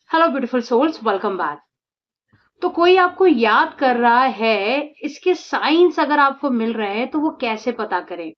Hello beautiful souls, welcome back. तो कोई आपको याद कर रहा है, इसके साइंस अगर आपको मिल रहे हैं तो वो कैसे पता करें?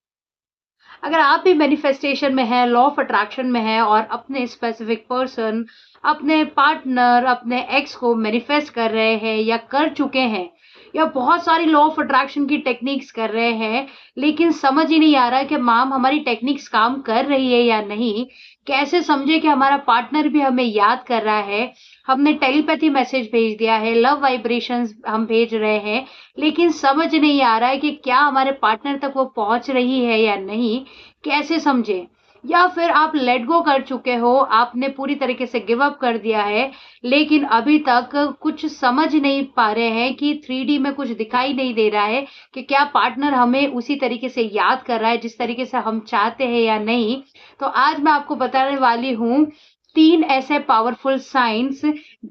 अगर आप भी मैनिफेस्टेशन में हैं, लॉ ऑफ अट्रैक्शन में हैं और अपने स्पेसिफिक पर्सन, अपने पार्टनर, अपने एक्स को मैनिफेस्ट कर रहे हैं या कर चुके हैं या बहुत सारी लॉ ऑफ अट्रैक्शन की टेक्निक्स कर रहे हैं, लेकिन समझ ही नहीं आ रहा है कि मैम हमारी टेक्निक्स काम कर रही है या नहीं। कैसे समझे कि हमारा पार्टनर भी हमें याद कर रहा है? हमने टेलीपैथी मैसेज भेज दिया है, लव वाइब्रेशंस हम भेज रहे हैं, लेकिन समझ नहीं आ रहा है कि क्या हमारे पार्टनर तक वो पहुँच रही है या नहीं, कैसे समझें? या फिर आप लेट गो कर चुके हो, आपने पूरी तरीके से गिव अप कर दिया है, लेकिन अभी तक कुछ समझ नहीं पा रहे हैं कि 3D में कुछ दिखाई नहीं दे रहा है कि क्या पार्टनर हमें उसी तरीके से याद कर रहा है, जिस तरीके से हम चाहते हैं या नहीं। तो आज मैं आपको बताने वाली हूँ 3 ऐसे पावरफुल साइन्स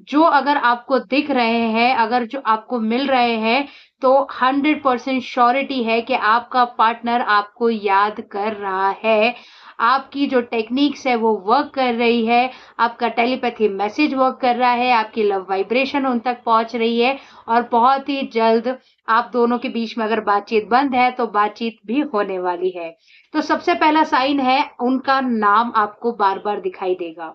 जो अगर आपको दिख रहे हैं, अगर जो आपको मिल रहे हैं, तो 100% श्योरिटी है कि आपका पार्टनर आपको याद कर रहा है। आपकी जो टेक्निक्स है वो वर्क कर रही है, आपका टेलीपैथी मैसेज वर्क कर रहा है, आपकी लव वाइब्रेशन उन तक पहुँच रही है और बहुत ही जल्द आप दोनों के बीच में अगर बातचीत बंद है, तो बातचीत भी होने वाली है। तो सबसे पहला साइन है, उनका नाम आपको बार-बार दिखाई देगा।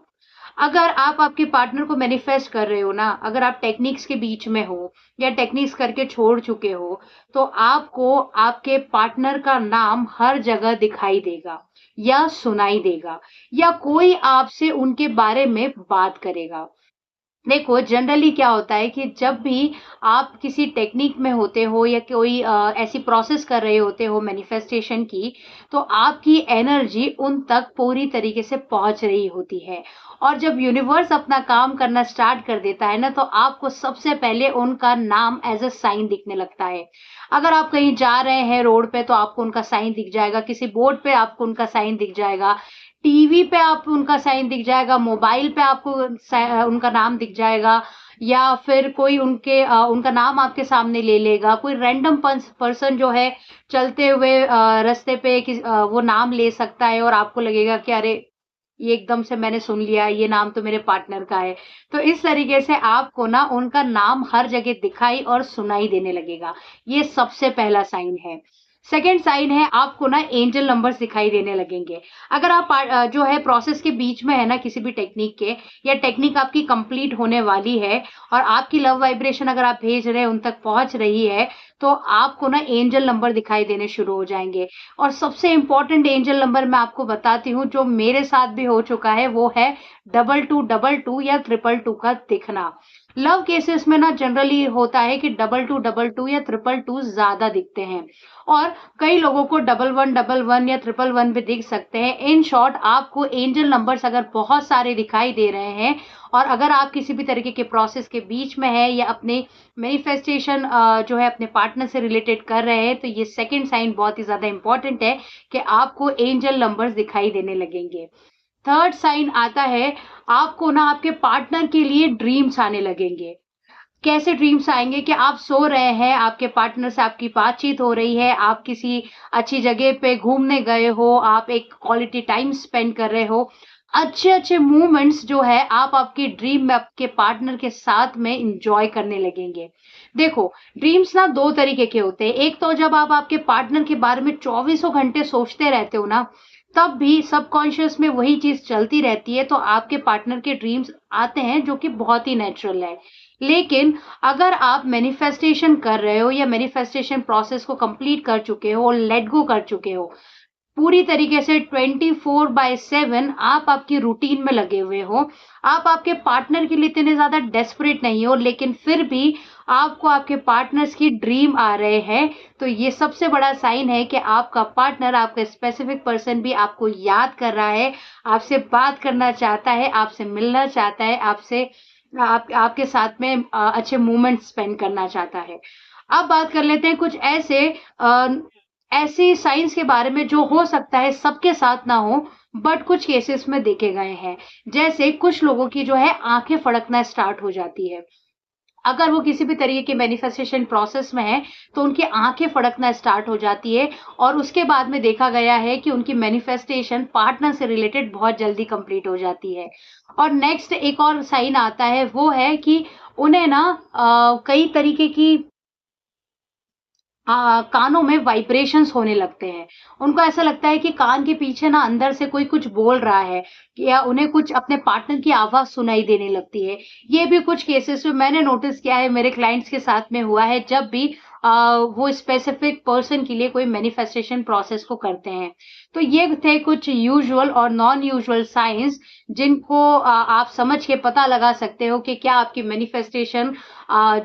अगर आप आपके पार्टनर को मैनिफेस्ट कर रहे हो ना, अगर आप टेक्निक्स के बीच में हो या टेक्निक्स करके छोड़ चुके हो, तो आपको आपके पार्टनर का नाम हर जगह दिखाई देगा या सुनाई देगा या कोई आपसे उनके बारे में बात करेगा। देखो जनरली क्या होता है कि जब भी आप किसी टेक्निक में होते हो या कोई ऐसी प्रोसेस कर रहे होते हो मैनिफेस्टेशन की, तो आपकी एनर्जी उन तक पूरी तरीके से पहुंच रही होती है। और जब यूनिवर्स अपना काम करना स्टार्ट कर देता है ना, तो आपको सबसे पहले उनका नाम एज अ साइन दिखने लगता है। अगर आप कहीं जा रहे हैं रोड पे, तो आपको उनका साइन दिख जाएगा, किसी बोर्ड पे आपको उनका साइन दिख जाएगा, टीवी पे आपको उनका साइन दिख जाएगा, मोबाइल पे आपको उनका नाम दिख जाएगा या फिर कोई उनका नाम आपके सामने ले लेगा। कोई रैंडम पर्सन जो है चलते हुए रास्ते पे वो नाम ले सकता है और आपको लगेगा कि अरे! ये एकदम से मैंने सुन लिया, ये नाम तो मेरे पार्टनर का है। तो इस तरीके से आपको ना उनका नाम हर जगह दिखाई और सुनाई देने लगेगा। ये सबसे पहला साइन है। सेकंड साइन है, आपको ना एंजल नंबर्स दिखाई देने लगेंगे। अगर आप जो है प्रोसेस के बीच में है ना किसी भी टेक्निक के, या टेक्निक आपकी कंप्लीट होने वाली है और आपकी लव वाइब्रेशन अगर आप भेज रहे हैं उन तक पहुँच रही है, तो आपको ना एंजल नंबर दिखाई देने शुरू हो जाएँगे। और सबसे इम्पोर्टेंट एंजल नंबर मैं आपको बताती हूँ, जो मेरे साथ भी हो चुका है, वो है 2222 या 222 का दिखना। लव केसेस में ना जनरली होता है कि 2222 या 222 ज़्यादा दिखते हैं और कई लोगों को 1111 या 111 भी दिख सकते हैं। इन शॉर्ट, आपको एंजल नंबर्स अगर बहुत सारे दिखाई दे रहे हैं और अगर आप किसी भी तरीके के प्रोसेस के बीच में हैं या अपने मैनिफेस्टेशन जो है अपने पार्टनर से रिलेटेड कर रहे हैं, तो ये सेकंड साइन बहुत ही ज़्यादा इम्पोर्टेंट है कि आपको एंजल नंबर्स दिखाई देने लगेंगे। थर्ड साइन आता है, आपको ना आपके पार्टनर के लिए ड्रीम्स आने लगेंगे। कैसे ड्रीम्स आएँगे कि आप सो रहे हैं, आपके पार्टनर से आपकी बातचीत हो रही है, आप किसी अच्छी जगह पे घूमने गए हो, आप एक क्वालिटी टाइम स्पेंड कर रहे हो। अच्छे-अच्छे मोमेंट्स जो है आप आपकी ड्रीम में आपके पार्टनर के साथ में एन्जॉय करने लगेंगे। देखो, ड्रीम्स ना 2 तरीके के होते हैं। एक तो जब आप आपके पार्टनर के बारे में चौबीसों घंटे सोचते रहते हो ना, तब भी सबकॉन्शियस में वही चीज़ चलती रहती है, तो आपके पार्टनर के ड्रीम्स आते हैं, जो कि बहुत ही नेचुरल है। लेकिन अगर आप मैनिफेस्टेशन कर रहे हो या मैनिफेस्टेशन प्रोसेस को कंप्लीट कर चुके हो और लेट गो कर चुके हो, पूरी तरीके से 24/7 आप आपकी रूटीन में लगे हुए हो, आप आपके पार्टनर के लिए इतने ज़्यादा डेस्परेट नहीं हो, लेकिन फिर भी आपको आपके पार्टनर्स की ड्रीम आ रहे हैं, तो ये सबसे बड़ा साइन है कि आपका पार्टनर, आपका स्पेसिफिक पर्सन भी आपको याद कर रहा है, आपसे बात करना चाहता है, आपसे मिलना चाहता है, आपके साथ में अच्छे मोमेंट्स स्पेंड करना चाहता है। अब बात कर लेते हैं कुछ ऐसी साइंस के बारे में जो हो सकता है सबके साथ ना हो, बट कुछ केसेस में देखे गए हैं। जैसे कुछ लोगों की जो है आँखें फड़कना स्टार्ट हो जाती है। अगर वो किसी भी तरीके के मैनिफेस्टेशन प्रोसेस में है तो उनकी आंखें फड़कना स्टार्ट हो जाती है और उसके बाद में देखा गया है कि उनकी मैनिफेस्टेशन पार्टनर से रिलेटेड बहुत जल्दी कंप्लीट हो जाती है। और नेक्स्ट एक और साइन आता है, वो है कि उन्हें ना कई तरीके की कानों में वाइब्रेशंस होने लगते हैं। उनको ऐसा लगता है कि कान के पीछे ना अंदर से कोई कुछ बोल रहा है या उन्हें कुछ अपने पार्टनर की आवाज़ सुनाई देने लगती है। ये भी कुछ केसेस में मैंने नोटिस किया है, मेरे क्लाइंट्स के साथ में हुआ है, जब भी वो स्पेसिफिक पर्सन के लिए कोई मैनिफेस्टेशन प्रोसेस को करते हैं। तो ये थे कुछ यूजुअल और नॉन यूजुअल साइंस जिनको आप समझ के पता लगा सकते हो कि क्या आपकी मैनिफेस्टेशन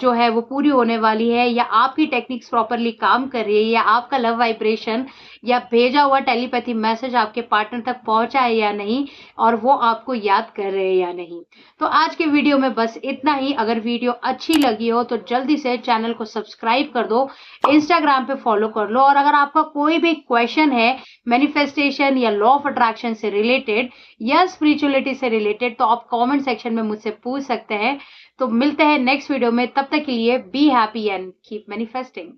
जो है वो पूरी होने वाली है, या आपकी टेक्निक्स प्रॉपरली काम कर रही है, या आपका लव वाइब्रेशन या भेजा हुआ टेलीपैथी मैसेज आपके पार्टनर तक पहुंचा है या नहीं, और वो आपको याद कर रहे हैं या नहीं। तो आज के वीडियो में बस इतना ही। अगर वीडियो अच्छी लगी हो तो जल्दी से चैनल को सब्सक्राइब कर दो, इंस्टाग्राम पे फॉलो कर लो, और अगर आपका कोई भी क्वेश्चन है मैनिफेस्टेशन या लॉ ऑफ अट्रैक्शन से रिलेटेड या स्पिरिचुअलिटी से रिलेटेड, तो आप कमेंट सेक्शन में मुझसे पूछ सकते हैं। तो मिलते हैं नेक्स्ट वीडियो में, तब तक के लिए be happy and keep manifesting.